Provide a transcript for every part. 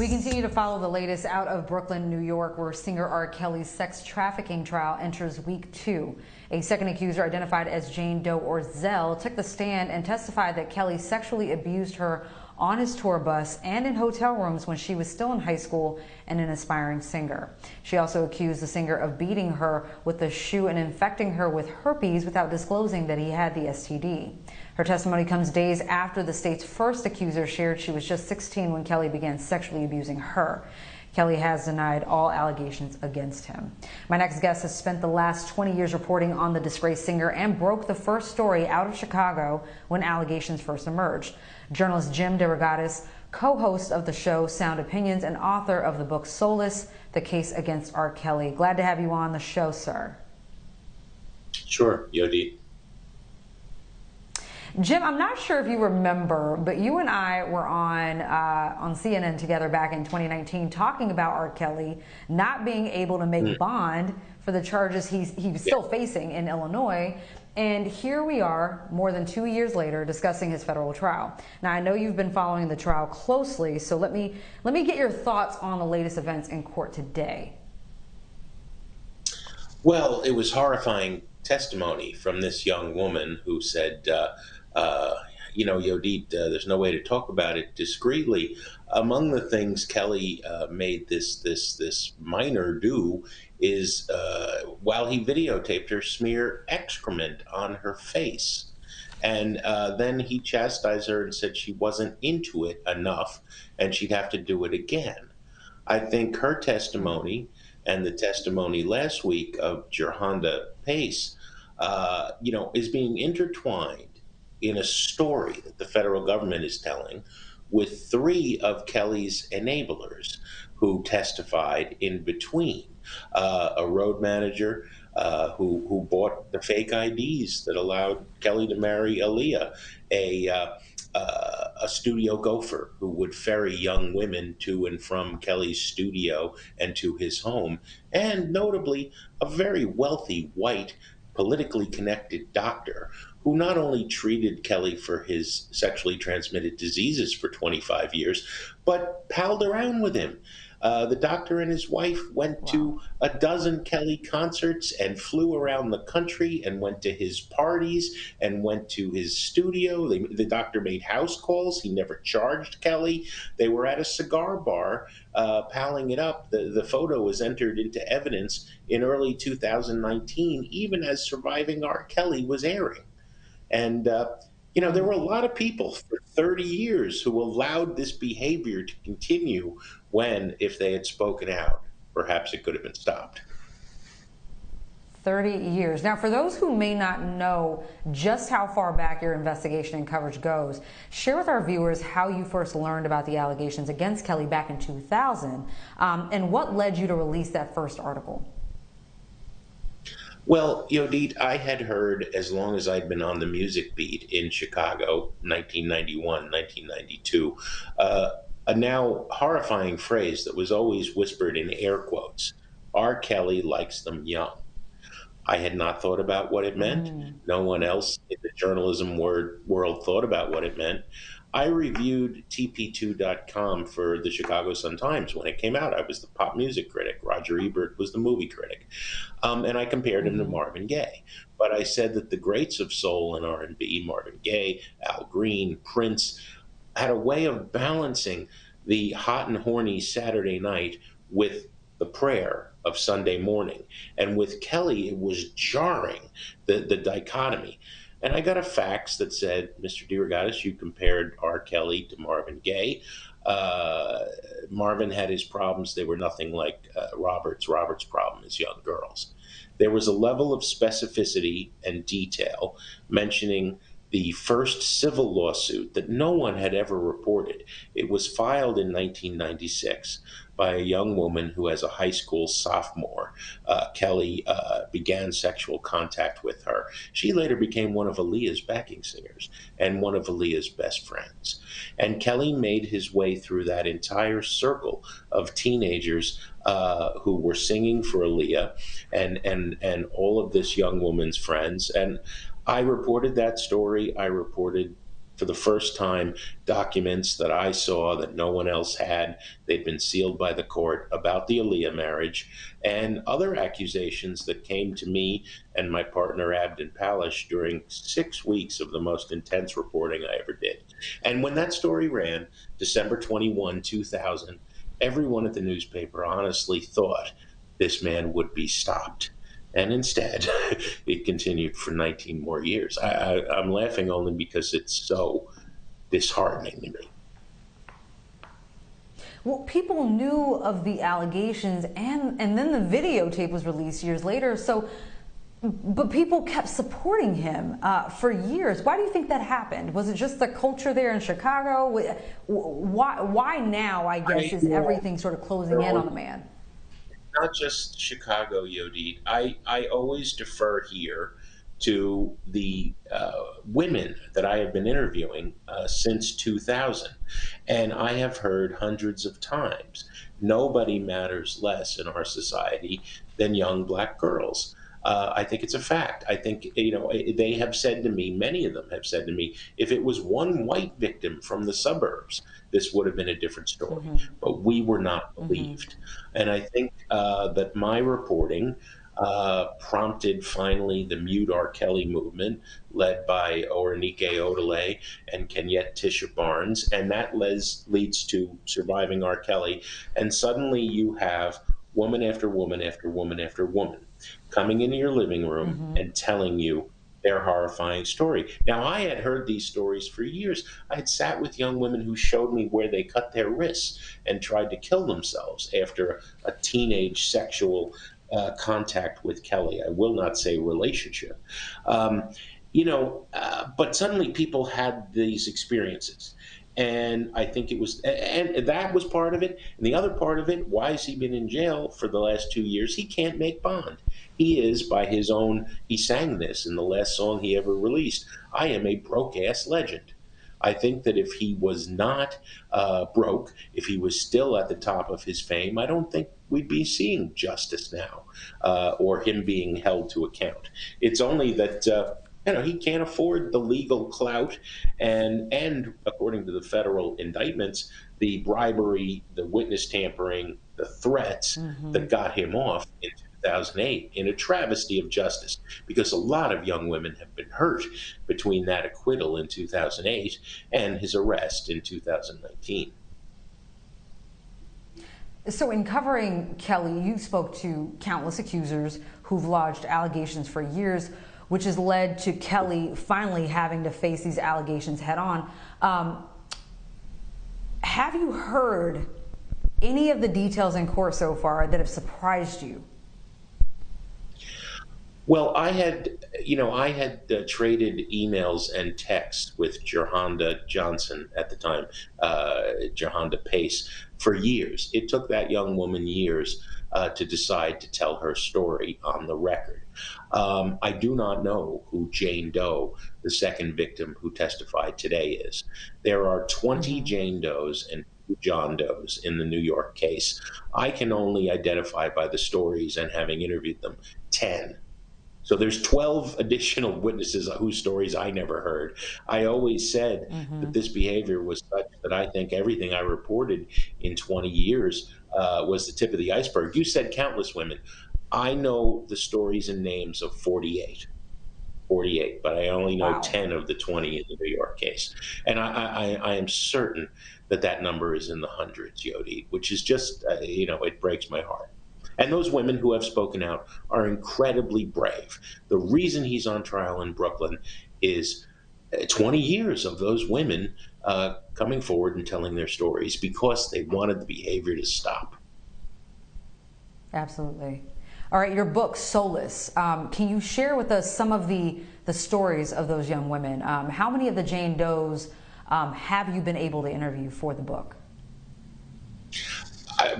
We continue to follow the latest out of Brooklyn, New York, where singer R. Kelly's sex trafficking trial enters week 2. A second accuser, identified as Jane Doe or Zell, took the stand and testified that Kelly sexually abused her on his tour bus and in hotel rooms when she was still in high school and an aspiring singer. She also accused the singer of beating her with a shoe and infecting her with herpes without disclosing that he had the STD. Her testimony comes days after the state's first accuser shared she was just 16 when Kelly began sexually abusing her. Kelly has denied all allegations against him. My next guest has spent the last 20 years reporting on the disgraced singer and broke the first story out of Chicago when allegations first emerged. Journalist Jim DeRogatis, co-host of the show Sound Opinions and author of the book Soulless, The Case Against R. Kelly. Glad to have you on the show, sir. Sure, Yodit. Jim, I'm not sure if you remember, but you and I were on CNN together back in 2019 talking about R. Kelly not being able to make bond for the charges he's still facing in Illinois. And here we are, more than 2 years later, discussing his federal trial. Now, I know you've been following the trial closely, so let me get your thoughts on the latest events in court today. Well, it was horrifying testimony from this young woman who said, Yodit, there's no way to talk about it discreetly. Among the things Kelly made this minor do is, while he videotaped her, smear excrement on her face. And then he chastised her and said she wasn't into it enough and she'd have to do it again. I think her testimony and the testimony last week of Jerhonda Pace, is being intertwined in a story that the federal government is telling with 3 of Kelly's enablers who testified in between. A road manager who bought the fake IDs that allowed Kelly to marry Aaliyah, a studio gopher who would ferry young women to and from Kelly's studio and to his home, and notably a very wealthy, white, politically connected doctor who not only treated Kelly for his sexually transmitted diseases for 25 years, but palled around with him. The doctor and his wife went to a dozen Kelly concerts and flew around the country and went to his parties and went to his studio. The doctor made house calls. He never charged Kelly. They were at a cigar bar palling it up. The photo was entered into evidence in early 2019, even as Surviving R. Kelly was airing. And there were a lot of people for 30 years who allowed this behavior to continue when, if they had spoken out, perhaps it could have been stopped. 30 years. Now, for those who may not know just how far back your investigation and coverage goes, share with our viewers how you first learned about the allegations against Kelly back in 2000, and what led you to release that first article. Well, Yodit, I had heard, as long as I'd been on the music beat in Chicago, 1991, 1992, a now horrifying phrase that was always whispered in air quotes: R. Kelly likes them young. I had not thought about what it meant. No one else in the journalism world thought about what it meant. I reviewed TP2.com for the Chicago Sun-Times when it came out. I was the pop music critic. Roger Ebert was the movie critic. And I compared him to Marvin Gaye. But I said that the greats of soul and R&B, Marvin Gaye, Al Green, Prince, had a way of balancing the hot and horny Saturday night with the prayer of Sunday morning. And with Kelly, it was jarring, the dichotomy. And I got a fax that said, Mr. DeRogatis, you compared R. Kelly to Marvin Gaye. Marvin had his problems. They were nothing like Robert's. Robert's problem is young girls. There was a level of specificity and detail mentioning the first civil lawsuit that no one had ever reported. It was filed in 1996 by a young woman who, as a high school sophomore, Kelly began sexual contact with her. She later became one of Aaliyah's backing singers and one of Aaliyah's best friends. And Kelly made his way through that entire circle of teenagers who were singing for Aaliyah and all of this young woman's friends. And I reported that story. I reported for the first time, documents that I saw that no one else had. They'd been sealed by the court about the Aaliyah marriage and other accusations that came to me and my partner Abdin Palish during 6 weeks of the most intense reporting I ever did. And when that story ran, December 21, 2000, everyone at the newspaper honestly thought this man would be stopped. And instead, it continued for 19 more years. I'm laughing only because it's so disheartening to me. Well, people knew of the allegations, and then the videotape was released years later. But people kept supporting him for years. Why do you think that happened? Was it just the culture there in Chicago? Why now, I guess, is everything sort of closing in on the man? Not just Chicago, Yodit. I always defer here to the women that I have been interviewing since 2000. And I have heard hundreds of times, nobody matters less in our society than young black girls. I think it's a fact. I think, they have said to me, many of them have said to me, if it was one white victim from the suburbs, this would have been a different story. Mm-hmm. But we were not believed. Mm-hmm. And I think that my reporting prompted finally the Mute R. Kelly movement, led by Orenike Odele and Kenyette Tisha Barnes, and that leads to Surviving R. Kelly. And suddenly you have woman after woman after woman after woman coming into your living room mm-hmm. and telling you their horrifying story. Now, I had heard these stories for years. I had sat with young women who showed me where they cut their wrists and tried to kill themselves after a teenage sexual contact with Kelly. I will not say relationship. But suddenly people had these experiences. And I think and that was part of it. And the other part of it, why has he been in jail for the last 2 years? He can't make bond. He is, by his own, he sang this in the last song he ever released, I am a broke-ass legend. I think that if he was not broke, if he was still at the top of his fame, I don't think we'd be seeing justice now or him being held to account. It's only that he can't afford the legal clout and according to the federal indictments, the bribery, the witness tampering, the threats mm-hmm. that got him off in 2008 in a travesty of justice, because a lot of young women have been hurt between that acquittal in 2008 and his arrest in 2019. So in covering Kelly, you spoke to countless accusers who've lodged allegations for years, which has led to Kelly finally having to face these allegations head on. Have you heard any of the details in court so far that have surprised you? Well, I had traded emails and texts with Jerhonda Johnson at the time, Jerhonda Pace, for years. It took that young woman years to decide to tell her story on the record. I do not know who Jane Doe, the second victim who testified today, is. There are 20 mm-hmm. Jane Does and 2 John Does in the New York case. I can only identify by the stories, and having interviewed them, 10. So there's 12 additional witnesses whose stories I never heard. I always said mm-hmm. that this behavior was such that I think everything I reported in 20 years was the tip of the iceberg. You said countless women. I know the stories and names of 48, but I only know wow. 10 of the 20 in the New York case. And I am certain that number is in the hundreds, Yodit, which is just, it breaks my heart. And those women who have spoken out are incredibly brave. The reason he's on trial in Brooklyn is 20 years of those women coming forward and telling their stories because they wanted the behavior to stop. Absolutely. All right, your book, Soulless. Can you share with us some of the stories of those young women? How many of the Jane Does have you been able to interview for the book?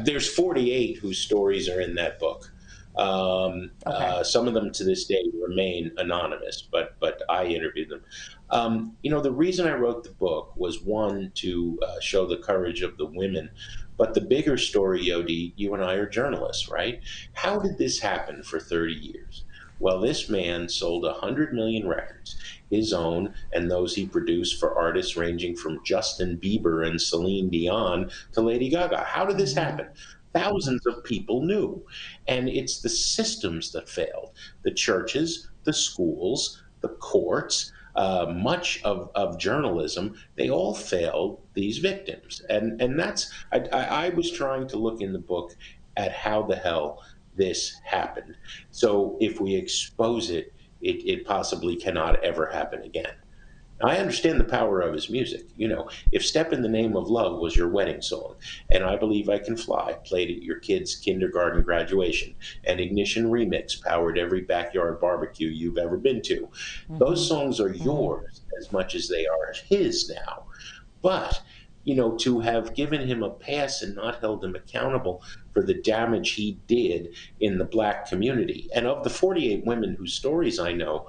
There's 48 whose stories are in that book. Okay. Some of them to this day remain anonymous, but I interviewed them. The reason I wrote the book was, one, to show the courage of the women, but the bigger story, Yodi, you and I are journalists, right? How did this happen for 30 years? Well, this man sold 100 million records, his own and those he produced for artists ranging from Justin Bieber and Celine Dion to Lady Gaga. How did this Hmm. happen? Thousands of people knew. And it's the systems that failed: the churches, the schools, the courts. Much of journalism, they all failed these victims. And that's, I was trying to look in the book at how the hell this happened. So if we expose it, it possibly cannot ever happen again. I understand the power of his music. You know, if Step in the Name of Love was your wedding song, and I Believe I Can Fly played at your kid's kindergarten graduation, and Ignition Remix powered every backyard barbecue you've ever been to, those Hmm. songs are Hmm. yours as much as they are his now. But, you know, to have given him a pass and not held him accountable for the damage he did in the black community. And of the 48 women whose stories I know,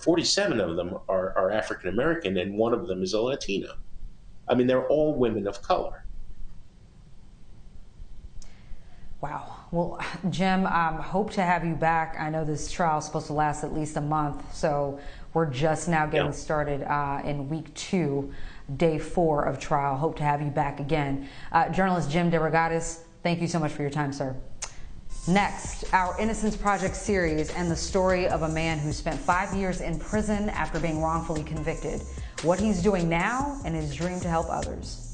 47 of them are African American, and one of them is a Latina. I mean, they're all women of color. Wow. Well, Jim, hope to have you back. I know this trial is supposed to last at least a month, so we're just now Yeah. getting started in week 2, day 4 of trial. Hope to have you back again. Journalist Jim DeRogatis, thank you so much for your time, sir. Next, our Innocence Project series and the story of a man who spent 5 years in prison after being wrongfully convicted. What he's doing now and his dream to help others.